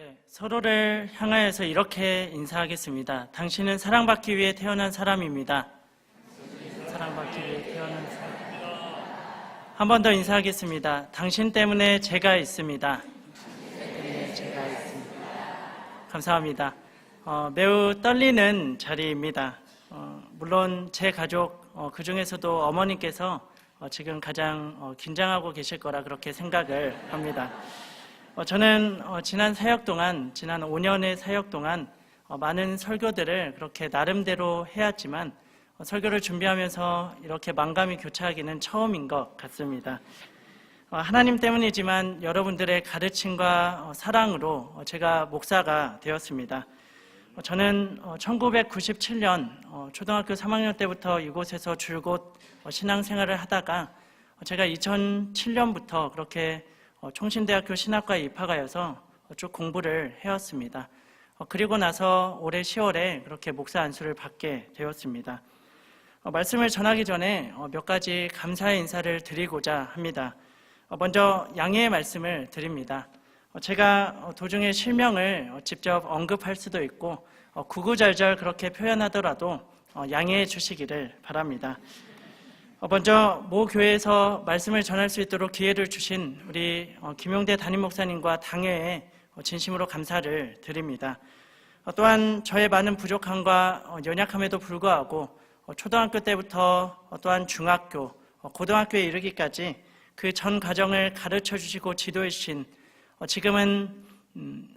네, 서로를 향하여서 이렇게 인사하겠습니다. 당신은 사랑받기 위해 태어난 사람입니다. 사랑받기 위해 태어난 사람. 한 번 더 인사하겠습니다. 당신 때문에 제가 있습니다. 제가 있습니다. 감사합니다. 매우 떨리는 자리입니다. 물론 제 가족 그 중에서도 어머니께서 지금 가장 긴장하고 계실 거라 그렇게 생각을 합니다. 저는 지난 5년의 사역 동안 많은 설교들을 그렇게 나름대로 해왔지만 설교를 준비하면서 이렇게 만감이 교차하기는 처음인 것 같습니다. 하나님 때문이지만 여러분들의 가르침과 사랑으로 제가 목사가 되었습니다. 저는 1997년 초등학교 3학년 때부터 이곳에서 줄곧 신앙생활을 하다가 제가 2007년부터 그렇게 총신대학교 신학과에 입학하여서 쭉 공부를 해왔습니다. 그리고 나서 올해 10월에 그렇게 목사 안수를 받게 되었습니다. 말씀을 전하기 전에 몇 가지 감사의 인사를 드리고자 합니다. 먼저 양해의 말씀을 드립니다. 제가 도중에 실명을 직접 언급할 수도 있고 구구절절 그렇게 표현하더라도 양해해 주시기를 바랍니다. 먼저 모 교회에서 말씀을 전할 수 있도록 기회를 주신 우리 김용대 담임 목사님과 당회에 진심으로 감사를 드립니다. 또한 저의 많은 부족함과 연약함에도 불구하고 초등학교 때부터 또한 중학교, 고등학교에 이르기까지 그 전 과정을 가르쳐 주시고 지도해 주신 지금은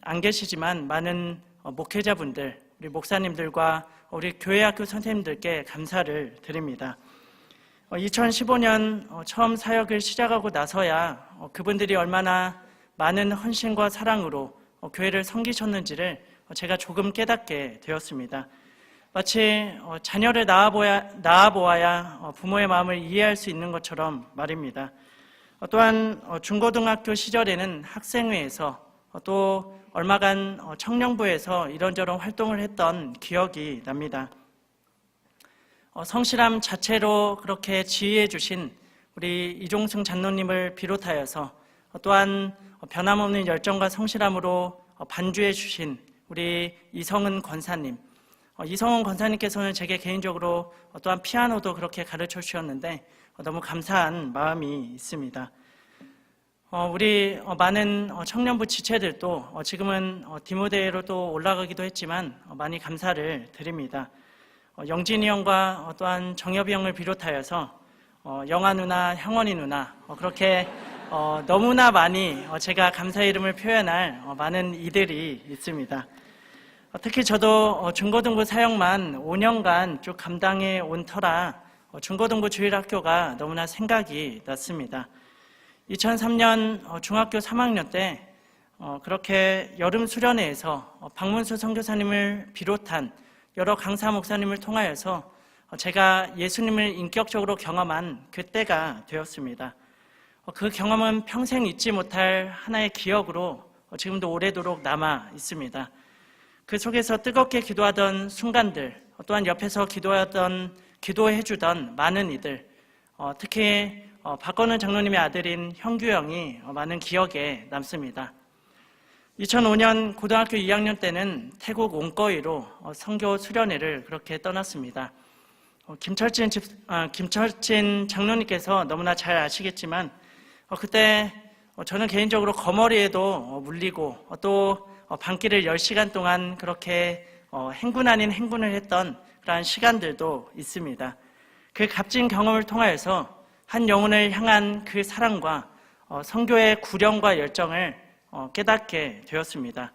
안 계시지만 많은 목회자분들, 우리 목사님들과 우리 교회학교 선생님들께 감사를 드립니다. 2015년 처음 사역을 시작하고 나서야 그분들이 얼마나 많은 헌신과 사랑으로 교회를 섬기셨는지를 제가 조금 깨닫게 되었습니다. 마치 자녀를 낳아보아야 부모의 마음을 이해할 수 있는 것처럼 말입니다. 또한 중고등학교 시절에는 학생회에서 또 얼마간 청년부에서 이런저런 활동을 했던 기억이 납니다. 성실함 자체로 그렇게 지휘해 주신 우리 이종승 장로님을 비롯하여서 또한 변함없는 열정과 성실함으로 반주해 주신 우리 이성은 권사님, 이성은 권사님께서는 제게 개인적으로 또한 피아노도 그렇게 가르쳐 주셨는데 너무 감사한 마음이 있습니다. 우리 많은 청년부 지체들도 지금은 디모데로 또 올라가기도 했지만 많이 감사를 드립니다. 영진이 형과 또한 정엽이 형을 비롯하여서 영아 누나, 형원이 누나 그렇게 너무나 많이 제가 감사의 이름을 표현할 많은 이들이 있습니다. 특히 저도 중고등부 사역만 5년간 쭉 감당해 온 터라 중고등부 주일학교가 너무나 생각이 났습니다. 2003년 중학교 3학년 때 그렇게 여름 수련회에서 박문수 선교사님을 비롯한 여러 강사 목사님을 통하여서 제가 예수님을 인격적으로 경험한 그때가 되었습니다. 그 경험은 평생 잊지 못할 하나의 기억으로 지금도 오래도록 남아 있습니다. 그 속에서 뜨겁게 기도하던 순간들, 또한 옆에서 기도해주던 많은 이들, 특히 박건우 장로님의 아들인 형규 형이 많은 기억에 남습니다. 2005년 고등학교 2학년 때는 태국 옹거이로 선교 수련회를 그렇게 떠났습니다. 김철진 장로님께서 너무나 잘 아시겠지만 그때 저는 개인적으로 거머리에도 물리고 또 밤길을 10시간 동안 그렇게 행군 아닌 행군을 했던 그러한 시간들도 있습니다. 그 값진 경험을 통하여서 한 영혼을 향한 그 사랑과 선교의 구령과 열정을 깨닫게 되었습니다.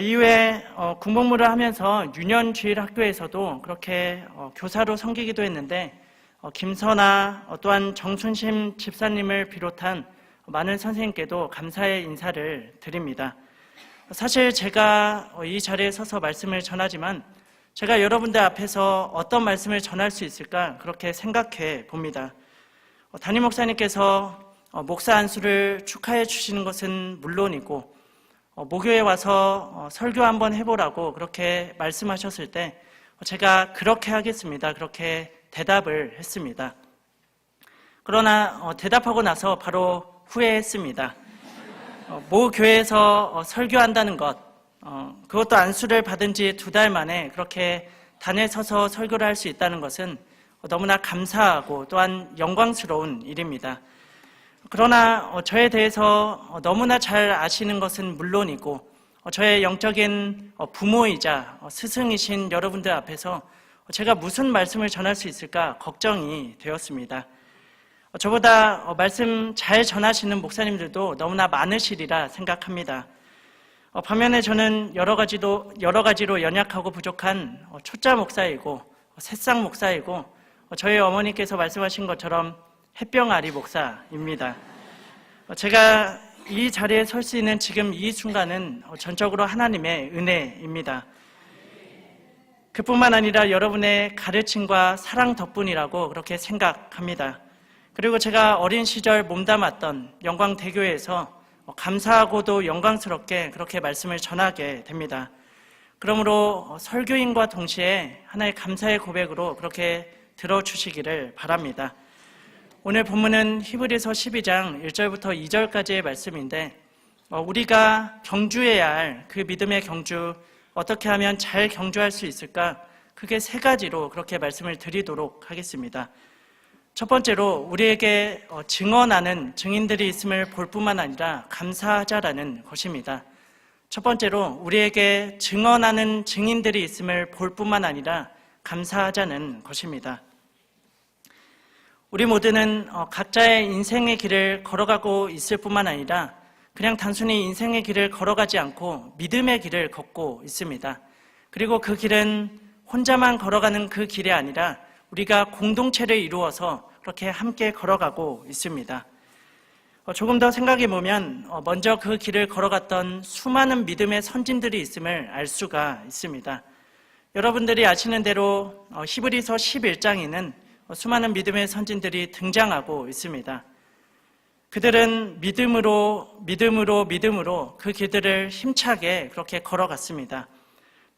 이후에 군복무를 하면서 유년주일학교에서도 그렇게 교사로 섬기기도 했는데 김선아 또한 정순심 집사님을 비롯한 많은 선생님께도 감사의 인사를 드립니다. 사실 제가 이 자리에 서서 말씀을 전하지만 제가 여러분들 앞에서 어떤 말씀을 전할 수 있을까 그렇게 생각해 봅니다. 담임 목사님께서 목사 안수를 축하해 주시는 것은 물론이고 모교에 와서 설교 한번 해보라고 그렇게 말씀하셨을 때 제가 그렇게 하겠습니다. 그렇게 대답을 했습니다. 그러나 대답하고 나서 바로 후회했습니다. 모 교회에서 설교한다는 것, 그것도 안수를 받은 지 2달 만에 그렇게 단에 서서 설교를 할 수 있다는 것은 너무나 감사하고 또한 영광스러운 일입니다. 그러나 저에 대해서 너무나 잘 아시는 것은 물론이고 저의 영적인 부모이자 스승이신 여러분들 앞에서 제가 무슨 말씀을 전할 수 있을까 걱정이 되었습니다. 저보다 말씀 잘 전하시는 목사님들도 너무나 많으시리라 생각합니다. 반면에 저는 여러 가지로 연약하고 부족한 초짜 목사이고 새싹 목사이고 저희 어머니께서 말씀하신 것처럼 햇병아리 목사입니다. 제가 이 자리에 설 수 있는 지금 이 순간은 전적으로 하나님의 은혜입니다. 그뿐만 아니라 여러분의 가르침과 사랑 덕분이라고 그렇게 생각합니다. 그리고 제가 어린 시절 몸담았던 영광대교회에서 감사하고도 영광스럽게 그렇게 말씀을 전하게 됩니다. 그러므로 설교인과 동시에 하나의 감사의 고백으로 그렇게 들어주시기를 바랍니다. 오늘 본문은 히브리서 12장 1절부터 2절까지의 말씀인데 우리가 경주해야 할 그 믿음의 경주, 어떻게 하면 잘 경주할 수 있을까? 크게 3가지로 그렇게 말씀을 드리도록 하겠습니다. 첫 번째로 우리에게 증언하는 증인들이 있음을 볼 뿐만 아니라 감사하자라는 것입니다. 첫 번째로 우리에게 증언하는 증인들이 있음을 볼 뿐만 아니라 감사하자는 것입니다. 우리 모두는 각자의 인생의 길을 걸어가고 있을 뿐만 아니라 그냥 단순히 인생의 길을 걸어가지 않고 믿음의 길을 걷고 있습니다. 그리고 그 길은 혼자만 걸어가는 그 길이 아니라 우리가 공동체를 이루어서 그렇게 함께 걸어가고 있습니다. 조금 더 생각해 보면 먼저 그 길을 걸어갔던 수많은 믿음의 선진들이 있음을 알 수가 있습니다. 여러분들이 아시는 대로 히브리서 11장에는 수많은 믿음의 선진들이 등장하고 있습니다. 그들은 믿음으로 그 길들을 힘차게 그렇게 걸어갔습니다.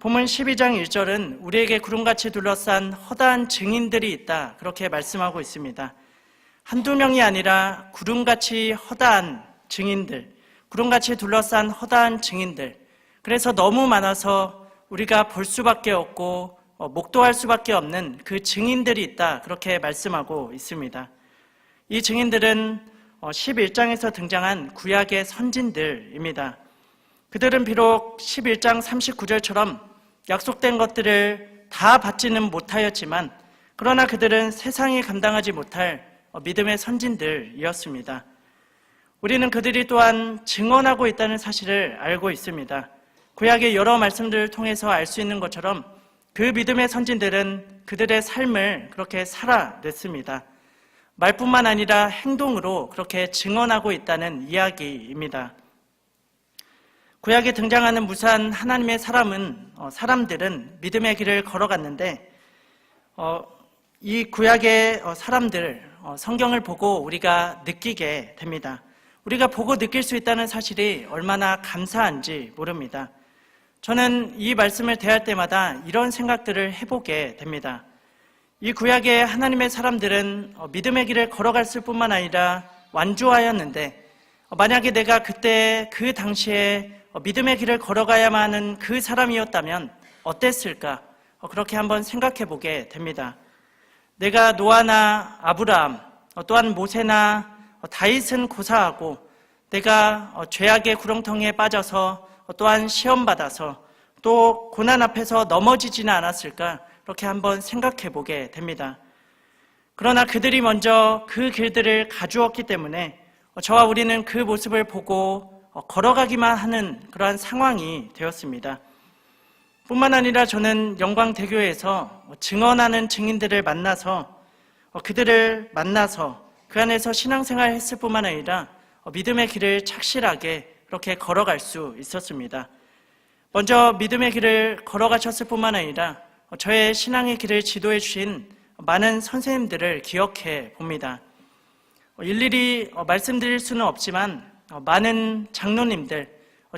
본문 12장 1절은 우리에게 구름같이 둘러싼 허다한 증인들이 있다 그렇게 말씀하고 있습니다. 한두 명이 아니라 구름같이 허다한 증인들, 구름같이 둘러싼 허다한 증인들, 그래서 너무 많아서 우리가 볼 수밖에 없고 목도할 수밖에 없는 그 증인들이 있다 그렇게 말씀하고 있습니다. 이 증인들은 11장에서 등장한 구약의 선진들입니다. 그들은 비록 11장 39절처럼 약속된 것들을 다 받지는 못하였지만 그러나 그들은 세상이 감당하지 못할 믿음의 선진들이었습니다. 우리는 그들이 또한 증언하고 있다는 사실을 알고 있습니다. 구약의 여러 말씀들을 통해서 알 수 있는 것처럼 그 믿음의 선진들은 그들의 삶을 그렇게 살아냈습니다. 말뿐만 아니라 행동으로 그렇게 증언하고 있다는 이야기입니다. 구약에 등장하는 무수한 하나님의 사람들은 믿음의 길을 걸어갔는데 이 구약의 사람들, 성경을 보고 우리가 느끼게 됩니다. 우리가 보고 느낄 수 있다는 사실이 얼마나 감사한지 모릅니다. 저는 이 말씀을 대할 때마다 이런 생각들을 해보게 됩니다. 이 구약의 하나님의 사람들은 믿음의 길을 걸어갔을 뿐만 아니라 완주하였는데 만약에 내가 그때 그 당시에 믿음의 길을 걸어가야만 하는 그 사람이었다면 어땠을까? 그렇게 한번 생각해 보게 됩니다. 내가 노아나 아브라함, 또한 모세나 다윗은 고사하고 내가 죄악의 구렁텅이에 빠져서 또한 시험받아서 또 고난 앞에서 넘어지지는 않았을까? 그렇게 한번 생각해 보게 됩니다. 그러나 그들이 먼저 그 길들을 가주었기 때문에 저와 우리는 그 모습을 보고 걸어가기만 하는 그러한 상황이 되었습니다. 뿐만 아니라 저는 영광대교에서 증언하는 증인들을 만나서 그들을 만나서 그 안에서 신앙생활을 했을 뿐만 아니라 믿음의 길을 착실하게 그렇게 걸어갈 수 있었습니다. 먼저 믿음의 길을 걸어가셨을 뿐만 아니라 저의 신앙의 길을 지도해 주신 많은 선생님들을 기억해 봅니다. 일일이 말씀드릴 수는 없지만 많은 장로님들,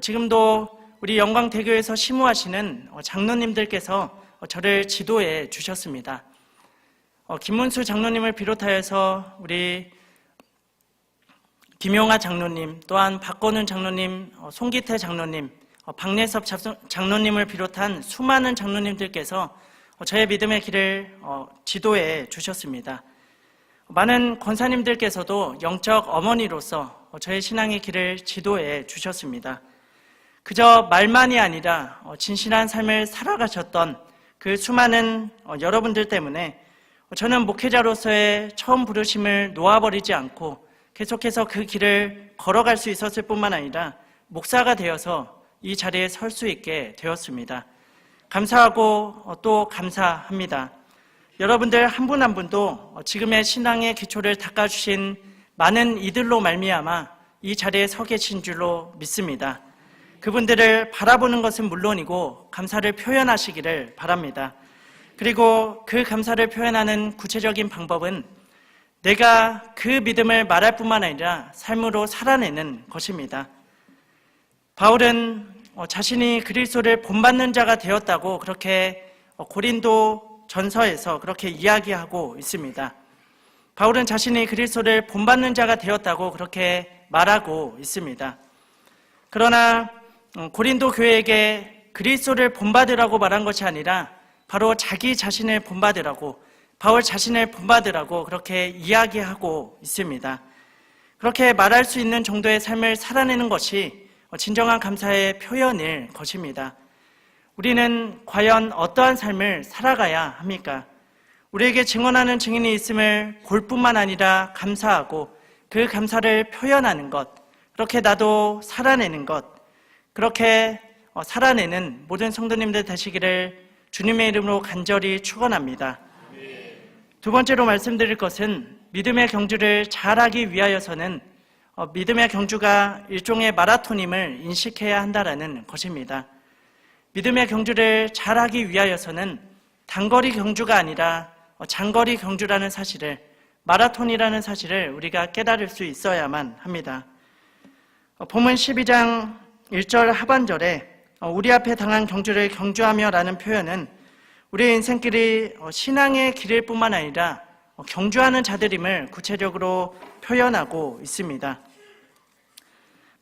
지금도 우리 영광대교에서 심우하시는 장로님들께서 저를 지도해 주셨습니다. 김문수 장로님을 비롯하여서 우리 김용하 장로님, 또한 박건훈 장로님, 송기태 장로님, 박내섭 장로님을 비롯한 수많은 장로님들께서 저의 믿음의 길을 지도해 주셨습니다. 많은 권사님들께서도 영적 어머니로서 저의 신앙의 길을 지도해 주셨습니다. 그저 말만이 아니라 진실한 삶을 살아가셨던 그 수많은 여러분들 때문에 저는 목회자로서의 처음 부르심을 놓아버리지 않고 계속해서 그 길을 걸어갈 수 있었을 뿐만 아니라 목사가 되어서 이 자리에 설 수 있게 되었습니다. 감사하고 또 감사합니다. 여러분들 한 분 한 분도 지금의 신앙의 기초를 닦아주신 많은 이들로 말미암아 이 자리에 서 계신 줄로 믿습니다. 그분들을 바라보는 것은 물론이고 감사를 표현하시기를 바랍니다. 그리고 그 감사를 표현하는 구체적인 방법은 내가 그 믿음을 말할 뿐만 아니라 삶으로 살아내는 것입니다. 바울은 자신이 그리스도를 본받는 자가 되었다고 그렇게 고린도 전서에서 그렇게 이야기하고 있습니다. 바울은 자신이 그리스도를 본받는 자가 되었다고 그렇게 말하고 있습니다. 그러나 고린도 교회에게 그리스도를 본받으라고 말한 것이 아니라 바로 자기 자신을 본받으라고, 바울 자신을 본받으라고 그렇게 이야기하고 있습니다. 그렇게 말할 수 있는 정도의 삶을 살아내는 것이 진정한 감사의 표현일 것입니다. 우리는 과연 어떠한 삶을 살아가야 합니까? 우리에게 증언하는 증인이 있음을 볼 뿐만 아니라 감사하고 그 감사를 표현하는 것, 그렇게 나도 살아내는 것, 그렇게 살아내는 모든 성도님들 되시기를 주님의 이름으로 간절히 축원합니다. 두 번째로 말씀드릴 것은 믿음의 경주를 잘하기 위하여서는 믿음의 경주가 일종의 마라톤임을 인식해야 한다는 것입니다. 믿음의 경주를 잘하기 위하여서는 단거리 경주가 아니라 장거리 경주라는 사실을, 마라톤이라는 사실을 우리가 깨달을 수 있어야만 합니다. 본문 12장 1절 하반절에 우리 앞에 당한 경주를 경주하며 라는 표현은 우리의 인생길이 신앙의 길일 뿐만 아니라 경주하는 자들임을 구체적으로 표현하고 있습니다.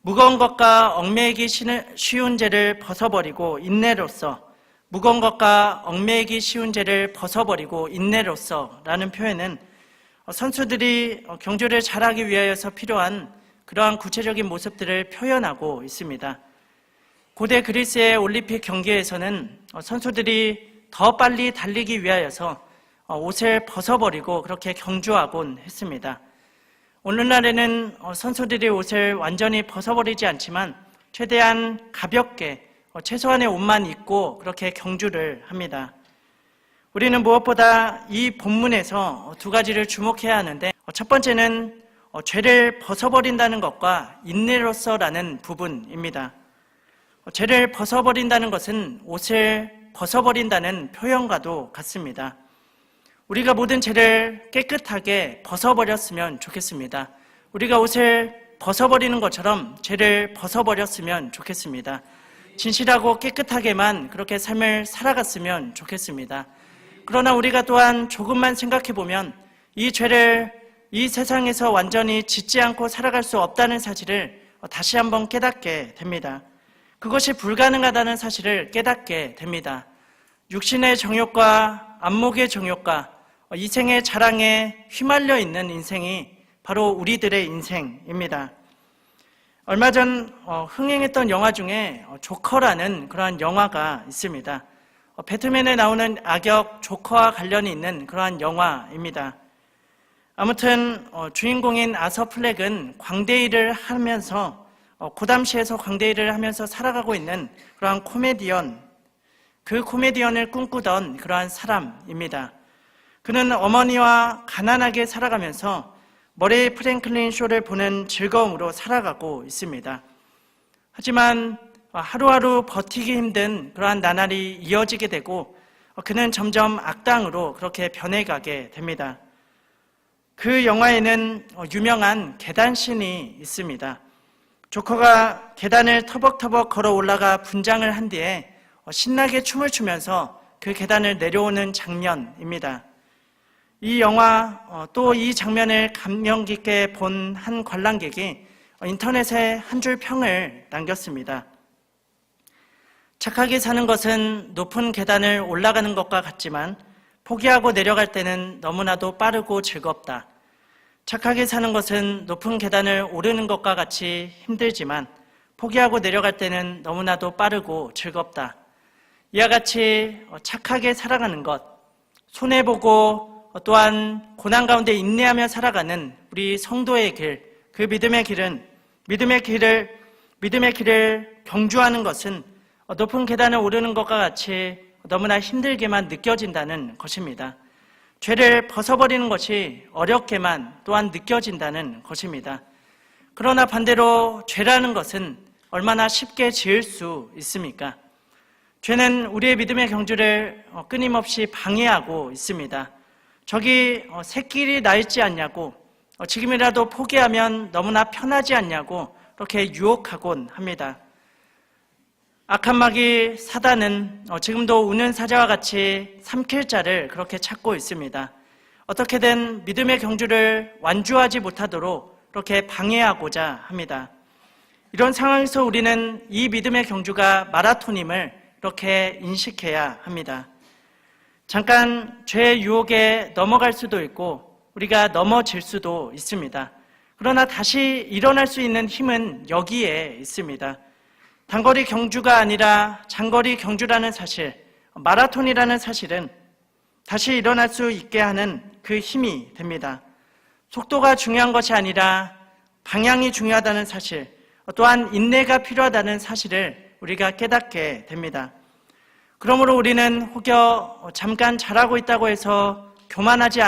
무거운 것과 얽매이기 쉬운 죄를 벗어버리고 인내로써, 무거운 것과 얽매이기 쉬운 죄를 벗어버리고 인내로써 라는 표현은 선수들이 경주를 잘하기 위하여서 필요한 그러한 구체적인 모습들을 표현하고 있습니다. 고대 그리스의 올림픽 경기에서는 선수들이 더 빨리 달리기 위하여서 옷을 벗어버리고 그렇게 경주하곤 했습니다. 오늘날에는 선수들이 옷을 완전히 벗어버리지 않지만 최대한 가볍게 최소한의 옷만 입고 그렇게 경주를 합니다. 우리는 무엇보다 이 본문에서 두 가지를 주목해야 하는데, 첫 번째는 죄를 벗어버린다는 것과 인내로서라는 부분입니다. 죄를 벗어버린다는 것은 옷을 벗어버린다는 표현과도 같습니다. 우리가 모든 죄를 깨끗하게 벗어버렸으면 좋겠습니다. 우리가 옷을 벗어버리는 것처럼 죄를 벗어버렸으면 좋겠습니다. 진실하고 깨끗하게만 그렇게 삶을 살아갔으면 좋겠습니다. 그러나 우리가 또한 조금만 생각해보면 이 죄를 이 세상에서 완전히 짓지 않고 살아갈 수 없다는 사실을 다시 한번 깨닫게 됩니다. 그것이 불가능하다는 사실을 깨닫게 됩니다. 육신의 정욕과 안목의 정욕과 이생의 자랑에 휘말려 있는 인생이 바로 우리들의 인생입니다. 얼마 전 흥행했던 영화 중에 조커라는 그러한 영화가 있습니다. 배트맨에 나오는 악역 조커와 관련이 있는 그러한 영화입니다. 아무튼 주인공인 아서 플렉은 광대일을 하면서 고담시에서 광대일을 하면서 살아가고 있는 그러한 코미디언, 그 코미디언을 꿈꾸던 그러한 사람입니다. 그는 어머니와 가난하게 살아가면서 머레이 프랭클린 쇼를 보는 즐거움으로 살아가고 있습니다. 하지만 하루하루 버티기 힘든 그러한 나날이 이어지게 되고 그는 점점 악당으로 그렇게 변해가게 됩니다. 그 영화에는 유명한 계단씬이 있습니다. 조커가 계단을 터벅터벅 걸어 올라가 분장을 한 뒤에 신나게 춤을 추면서 그 계단을 내려오는 장면입니다. 이 영화 또 이 장면을 감명 깊게 본 한 관람객이 인터넷에 한 줄 평을 남겼습니다. 착하게 사는 것은 높은 계단을 올라가는 것과 같지만 포기하고 내려갈 때는 너무나도 빠르고 즐겁다. 착하게 사는 것은 높은 계단을 오르는 것과 같이 힘들지만 포기하고 내려갈 때는 너무나도 빠르고 즐겁다. 이와 같이 착하게 살아가는 것, 손해보고 또한 고난 가운데 인내하며 살아가는 우리 성도의 길, 그 믿음의 길을 경주하는 것은 높은 계단을 오르는 것과 같이 너무나 힘들게만 느껴진다는 것입니다. 죄를 벗어버리는 것이 어렵게만 또한 느껴진다는 것입니다. 그러나 반대로 죄라는 것은 얼마나 쉽게 지을 수 있습니까? 죄는 우리의 믿음의 경주를 끊임없이 방해하고 있습니다. 저기 새끼리 나 있지 않냐고, 지금이라도 포기하면 너무나 편하지 않냐고 이렇게 유혹하곤 합니다. 악한 마귀 사단은 지금도 우는 사자와 같이 삼킬 자를 그렇게 찾고 있습니다. 어떻게든 믿음의 경주를 완주하지 못하도록 이렇게 방해하고자 합니다. 이런 상황에서 우리는 이 믿음의 경주가 마라톤임을 이렇게 인식해야 합니다. 잠깐 죄의 유혹에 넘어갈 수도 있고 우리가 넘어질 수도 있습니다. 그러나 다시 일어날 수 있는 힘은 여기에 있습니다. 단거리 경주가 아니라 장거리 경주라는 사실, 마라톤이라는 사실은 다시 일어날 수 있게 하는 그 힘이 됩니다. 속도가 중요한 것이 아니라 방향이 중요하다는 사실, 또한 인내가 필요하다는 사실을 우리가 깨닫게 됩니다. 그러므로 우리는 혹여 잠깐 잘하고 있다고 해서 교만하지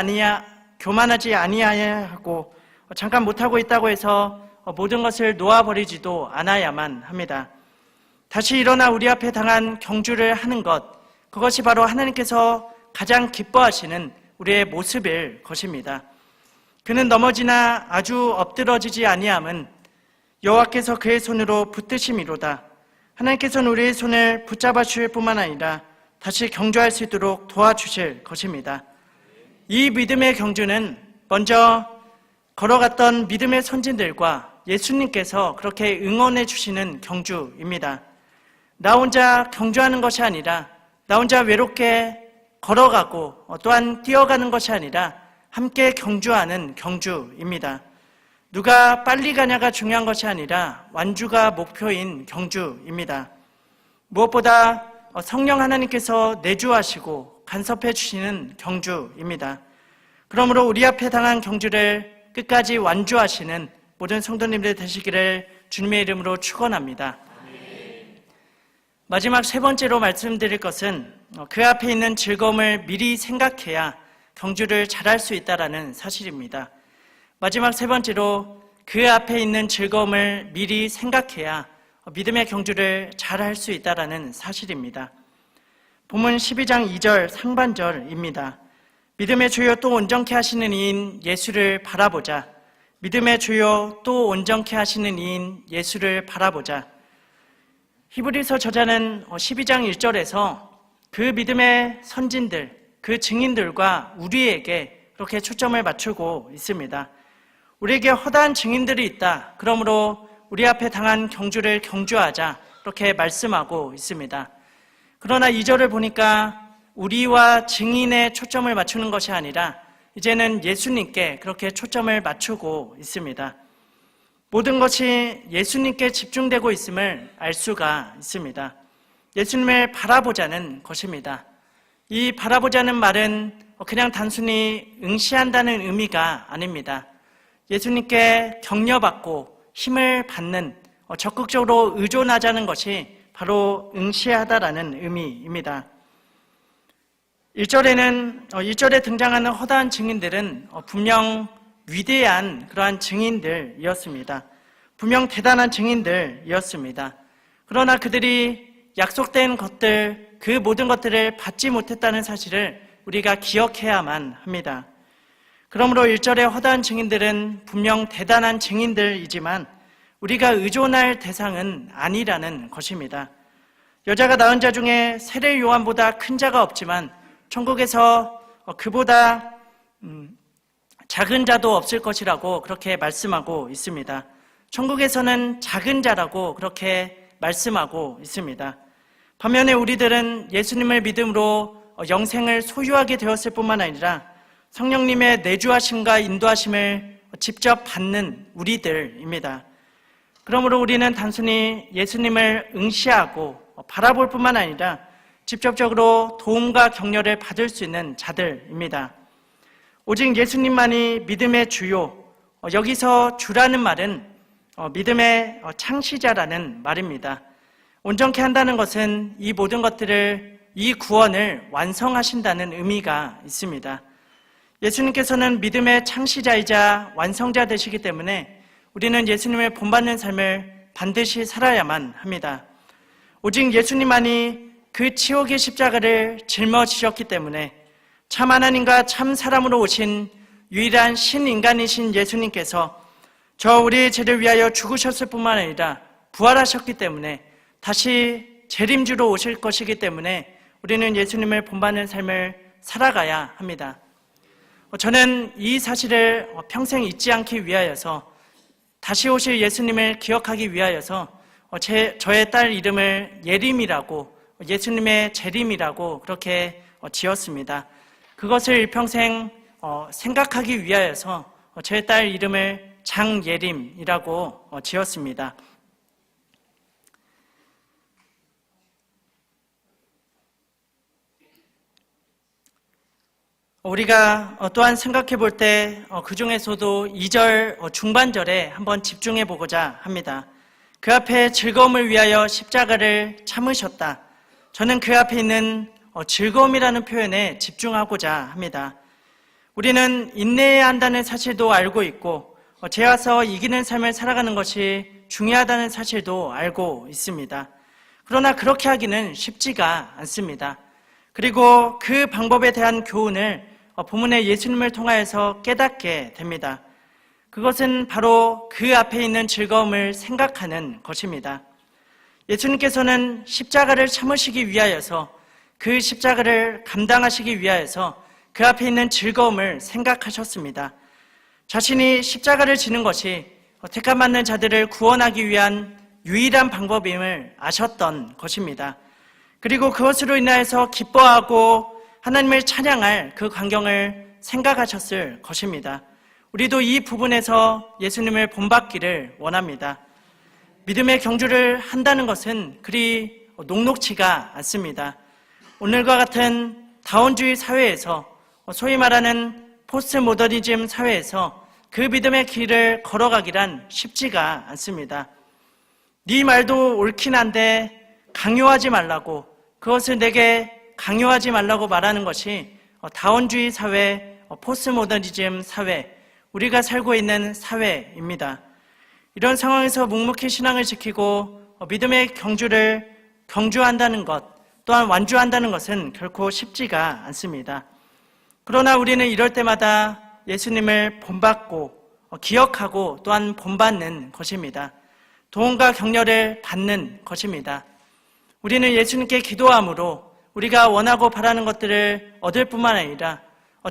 아니하야 하고 잠깐 못하고 있다고 해서 모든 것을 놓아버리지도 않아야만 합니다. 다시 일어나 우리 앞에 당한 경주를 하는 것, 그것이 바로 하나님께서 가장 기뻐하시는 우리의 모습일 것입니다. 그는 넘어지나 아주 엎드러지지 아니함은 여호와께서 그의 손으로 붙드심이로다. 하나님께서는 우리의 손을 붙잡아 주실 뿐만 아니라 다시 경주할 수 있도록 도와주실 것입니다. 이 믿음의 경주는 먼저 걸어갔던 믿음의 선진들과 예수님께서 그렇게 응원해 주시는 경주입니다. 나 혼자 경주하는 것이 아니라 나 혼자 외롭게 걸어가고 또한 뛰어가는 것이 아니라 함께 경주하는 경주입니다. 누가 빨리 가냐가 중요한 것이 아니라 완주가 목표인 경주입니다. 무엇보다 성령 하나님께서 내주하시고 간섭해 주시는 경주입니다. 그러므로 우리 앞에 당한 경주를 끝까지 완주하시는 모든 성도님들 되시기를 주님의 이름으로 축원합니다. 마지막 세 번째로 말씀드릴 것은 그 앞에 있는 즐거움을 미리 생각해야 경주를 잘할 수 있다는 사실입니다. 마지막 세 번째로 그 앞에 있는 즐거움을 미리 생각해야 믿음의 경주를 잘할 수 있다는 사실입니다. 본문 12장 2절 상반절입니다. 믿음의 주요 또 온전케 하시는 이인 예수를 바라보자. 믿음의 주요 또 온전케 하시는 이인 예수를 바라보자. 히브리서 저자는 12장 1절에서 그 믿음의 선진들, 그 증인들과 우리에게 그렇게 초점을 맞추고 있습니다. 우리에게 허다한 증인들이 있다. 그러므로 우리 앞에 당한 경주를 경주하자. 이렇게 말씀하고 있습니다. 그러나 2절을 보니까 우리와 증인의 초점을 맞추는 것이 아니라 이제는 예수님께 그렇게 초점을 맞추고 있습니다. 모든 것이 예수님께 집중되고 있음을 알 수가 있습니다. 예수님을 바라보자는 것입니다. 이 바라보자는 말은 그냥 단순히 응시한다는 의미가 아닙니다. 예수님께 격려받고 힘을 받는, 적극적으로 의존하자는 것이 바로 응시하다라는 의미입니다. 1절에 등장하는 허다한 증인들은 분명 위대한 그러한 증인들이었습니다. 분명 대단한 증인들이었습니다. 그러나 그들이 약속된 것들, 그 모든 것들을 받지 못했다는 사실을 우리가 기억해야만 합니다. 그러므로 1절의 허다한 증인들은 분명 대단한 증인들이지만 우리가 의존할 대상은 아니라는 것입니다. 여자가 낳은 자 중에 세례 요한보다 큰 자가 없지만 천국에서 그보다 작은 자도 없을 것이라고 그렇게 말씀하고 있습니다. 천국에서는 작은 자라고 그렇게 말씀하고 있습니다. 반면에 우리들은 예수님을 믿음으로 영생을 소유하게 되었을 뿐만 아니라 성령님의 내주하심과 인도하심을 직접 받는 우리들입니다. 그러므로 우리는 단순히 예수님을 응시하고 바라볼 뿐만 아니라 직접적으로 도움과 격려를 받을 수 있는 자들입니다. 오직 예수님만이 믿음의 주요, 여기서 주라는 말은 믿음의 창시자라는 말입니다. 온전케 한다는 것은 이 모든 것들을, 이 구원을 완성하신다는 의미가 있습니다. 예수님께서는 믿음의 창시자이자 완성자 되시기 때문에 우리는 예수님을 본받는 삶을 반드시 살아야만 합니다. 오직 예수님만이 그 치욕의 십자가를 짊어지셨기 때문에 참 하나님과 참 사람으로 오신 유일한 신인간이신 예수님께서 저 우리의 죄를 위하여 죽으셨을 뿐만 아니라 부활하셨기 때문에 다시 재림주로 오실 것이기 때문에 우리는 예수님을 본받는 삶을 살아가야 합니다. 저는 이 사실을 평생 잊지 않기 위하여서, 다시 오실 예수님을 기억하기 위하여서 저의 딸 이름을 예림이라고, 예수님의 재림이라고 그렇게 지었습니다. 그것을 일평생 생각하기 위하여서 제 딸 이름을 장예림이라고 지었습니다. 우리가 또한 생각해 볼 때 그 중에서도 2절 중반절에 한번 집중해 보고자 합니다. 그 앞에 즐거움을 위하여 십자가를 참으셨다. 저는 그 앞에 있는 즐거움이라는 표현에 집중하고자 합니다. 우리는 인내해야 한다는 사실도 알고 있고 죄와서 이기는 삶을 살아가는 것이 중요하다는 사실도 알고 있습니다. 그러나 그렇게 하기는 쉽지가 않습니다. 그리고 그 방법에 대한 교훈을 본문의 예수님을 통하여서 깨닫게 됩니다. 그것은 바로 그 앞에 있는 즐거움을 생각하는 것입니다. 예수님께서는 십자가를 참으시기 위하여서, 그 십자가를 감당하시기 위하여서 그 앞에 있는 즐거움을 생각하셨습니다. 자신이 십자가를 지는 것이 택함받는 자들을 구원하기 위한 유일한 방법임을 아셨던 것입니다. 그리고 그것으로 인하여서 기뻐하고 하나님을 찬양할 그 광경을 생각하셨을 것입니다. 우리도 이 부분에서 예수님을 본받기를 원합니다. 믿음의 경주를 한다는 것은 그리 녹록지가 않습니다. 오늘과 같은 다원주의 사회에서, 소위 말하는 포스트 모더니즘 사회에서 그 믿음의 길을 걸어가기란 쉽지가 않습니다. 네 말도 옳긴 한데 강요하지 말라고, 그것을 내게 강요하지 말라고 말하는 것이 다원주의 사회, 포스트 모더니즘 사회, 우리가 살고 있는 사회입니다. 이런 상황에서 묵묵히 신앙을 지키고 믿음의 경주를 경주한다는 것, 또한 완주한다는 것은 결코 쉽지가 않습니다. 그러나 우리는 이럴 때마다 예수님을 본받고 기억하고 또한 본받는 것입니다. 도움과 격려를 받는 것입니다. 우리는 예수님께 기도함으로 우리가 원하고 바라는 것들을 얻을 뿐만 아니라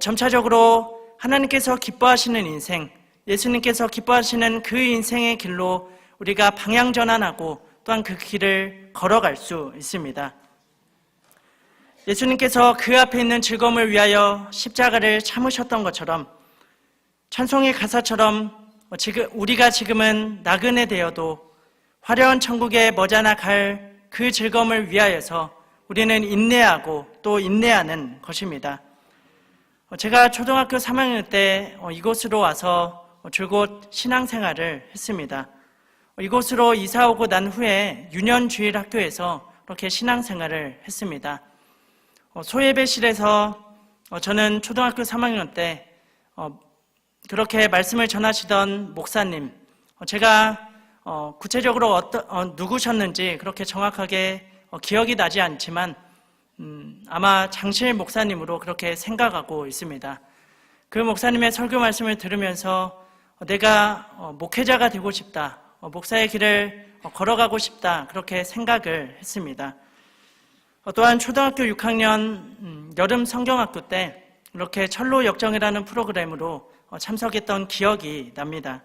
점차적으로 하나님께서 기뻐하시는 인생, 예수님께서 기뻐하시는 그 인생의 길로 우리가 방향 전환하고 또한 그 길을 걸어갈 수 있습니다. 예수님께서 그 앞에 있는 즐거움을 위하여 십자가를 참으셨던 것처럼, 찬송의 가사처럼 우리가 지금은 나그네 되어도 화려한 천국에 머지않아 갈 그 즐거움을 위하여서 우리는 인내하고 또 인내하는 것입니다. 제가 초등학교 3학년 때 이곳으로 와서 줄곧 신앙생활을 했습니다. 이곳으로 이사오고 난 후에 유년주일학교에서 그렇게 신앙생활을 했습니다. 소예배실에서 저는 초등학교 3학년 때 그렇게 말씀을 전하시던 목사님, 제가 구체적으로 누구셨는지 그렇게 정확하게 기억이 나지 않지만 아마 장실 목사님으로 그렇게 생각하고 있습니다. 그 목사님의 설교 말씀을 들으면서 내가 목회자가 되고 싶다, 목사의 길을 걸어가고 싶다, 그렇게 생각을 했습니다. 또한 초등학교 6학년 여름 성경학교 때 이렇게 철로 역정이라는 프로그램으로 참석했던 기억이 납니다.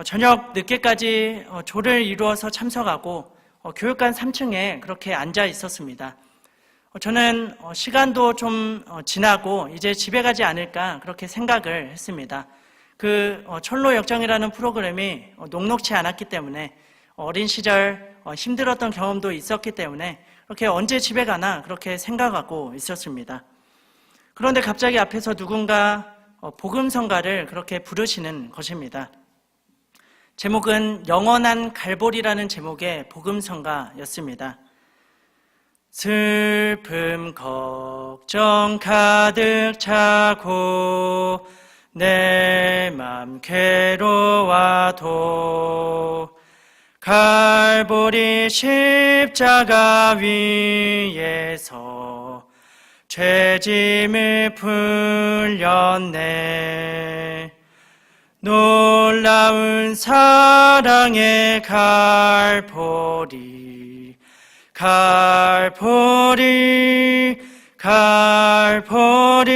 저녁 늦게까지 조를 이루어서 참석하고 교육관 3층에 그렇게 앉아 있었습니다. 저는 시간도 좀 지나고 이제 집에 가지 않을까 그렇게 생각을 했습니다. 그 철로 역정이라는 프로그램이 녹록치 않았기 때문에 어린 시절 힘들었던 경험도 있었기 때문에 그렇게 언제 집에 가나 그렇게 생각하고 있었습니다. 그런데 갑자기 앞에서 누군가 복음성가를 그렇게 부르시는 것입니다. 제목은 영원한 갈보리라는 제목의 복음성가였습니다. 슬픔 걱정 가득 차고 내 맘 괴로워도 갈보리 십자가 위에서 죄짐을 풀렸네. 놀라운 사랑의 갈보리 갈보리 갈보리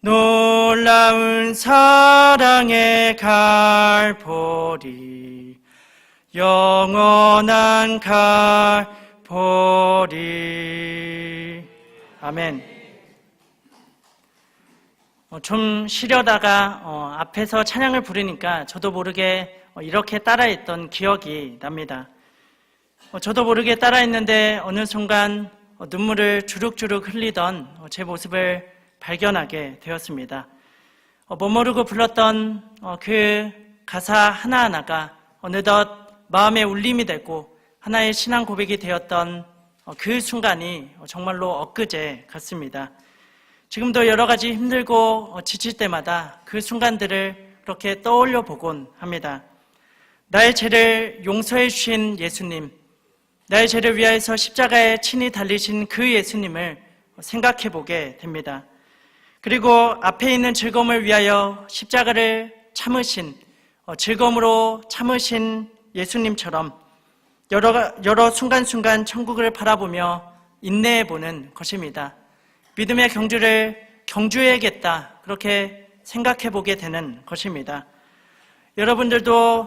놀라운 사랑의 갈보리 영원한 갈보리. 아멘. 좀 쉬려다가 앞에서 찬양을 부르니까 저도 모르게 이렇게 따라했던 기억이 납니다. 저도 모르게 따라했는데 어느 순간 눈물을 주룩주룩 흘리던 제 모습을 발견하게 되었습니다. 머무르고 불렀던 그 가사 하나하나가 어느덧 마음의 울림이 되고 하나의 신앙 고백이 되었던 그 순간이 정말로 엊그제 같습니다. 지금도 여러 가지 힘들고 지칠 때마다 그 순간들을 그렇게 떠올려 보곤 합니다. 나의 죄를 용서해 주신 예수님, 나의 죄를 위하여서 십자가에 친히 달리신 그 예수님을 생각해 보게 됩니다. 그리고 앞에 있는 즐거움을 위하여 십자가를 참으신, 즐거움으로 참으신 예수님처럼 여러 순간순간 천국을 바라보며 인내해 보는 것입니다. 믿음의 경주를 경주해야겠다, 그렇게 생각해 보게 되는 것입니다. 여러분들도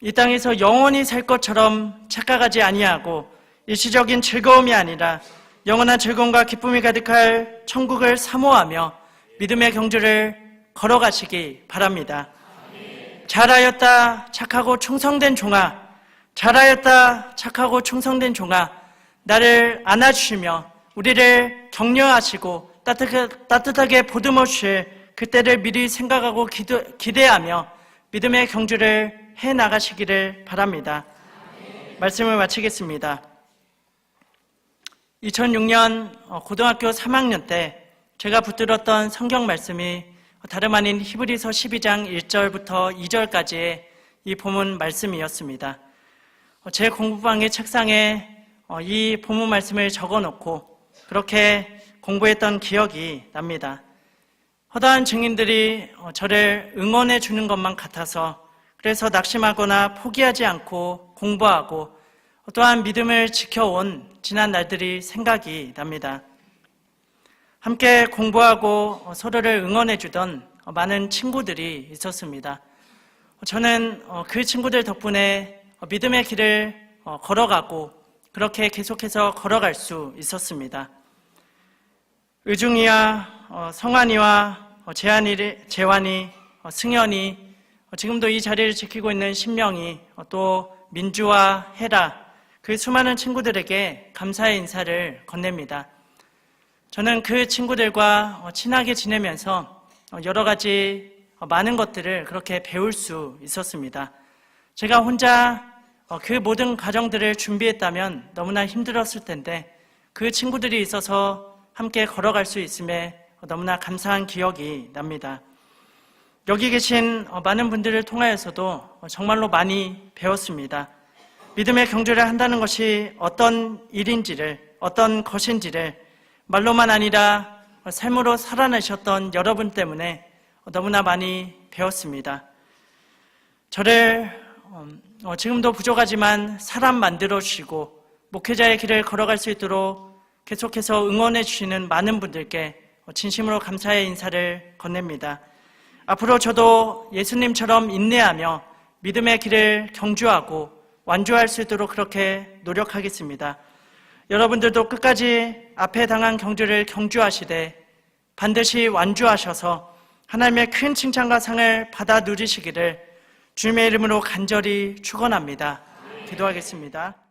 이 땅에서 영원히 살 것처럼 착각하지 아니하고 일시적인 즐거움이 아니라 영원한 즐거움과 기쁨이 가득할 천국을 사모하며 믿음의 경주를 걸어가시기 바랍니다. 잘하였다 착하고 충성된 종아, 잘하였다 착하고 충성된 종아, 나를 안아주시며 우리를 격려하시고 따뜻하게 보듬어 주실 그때를 미리 생각하고 기대하며 믿음의 경주를 해나가시기를 바랍니다. 말씀을 마치겠습니다. 2006년 고등학교 3학년 때 제가 붙들었던 성경 말씀이 다름 아닌 히브리서 12장 1절부터 2절까지의 이 본문 말씀이었습니다. 제 공부방의 책상에 이 본문 말씀을 적어놓고 그렇게 공부했던 기억이 납니다. 허다한 증인들이 저를 응원해 주는 것만 같아서 그래서 낙심하거나 포기하지 않고 공부하고 또한 믿음을 지켜온 지난 날들이 생각이 납니다. 함께 공부하고 서로를 응원해 주던 많은 친구들이 있었습니다. 저는 그 친구들 덕분에 믿음의 길을 걸어가고 그렇게 계속해서 걸어갈 수 있었습니다. 의중이와 성환이와 재환이, 승현이, 지금도 이 자리를 지키고 있는 신명이, 또 민주와 헤라, 그 수많은 친구들에게 감사의 인사를 건넵니다. 저는 그 친구들과 친하게 지내면서 여러 가지 많은 것들을 그렇게 배울 수 있었습니다. 제가 혼자 그 모든 과정들을 준비했다면 너무나 힘들었을 텐데 그 친구들이 있어서 함께 걸어갈 수 있음에 너무나 감사한 기억이 납니다. 여기 계신 많은 분들을 통하여서도 정말로 많이 배웠습니다. 믿음의 경주를 한다는 것이 어떤 일인지를, 어떤 것인지를 말로만 아니라 삶으로 살아내셨던 여러분 때문에 너무나 많이 배웠습니다. 저를 지금도 부족하지만 사람 만들어주시고 목회자의 길을 걸어갈 수 있도록 계속해서 응원해 주시는 많은 분들께 진심으로 감사의 인사를 건넵니다. 앞으로 저도 예수님처럼 인내하며 믿음의 길을 경주하고 완주할 수 있도록 그렇게 노력하겠습니다. 여러분들도 끝까지 앞에 당한 경주를 경주하시되 반드시 완주하셔서 하나님의 큰 칭찬과 상을 받아 누리시기를 주님의 이름으로 간절히 축원합니다. 기도하겠습니다.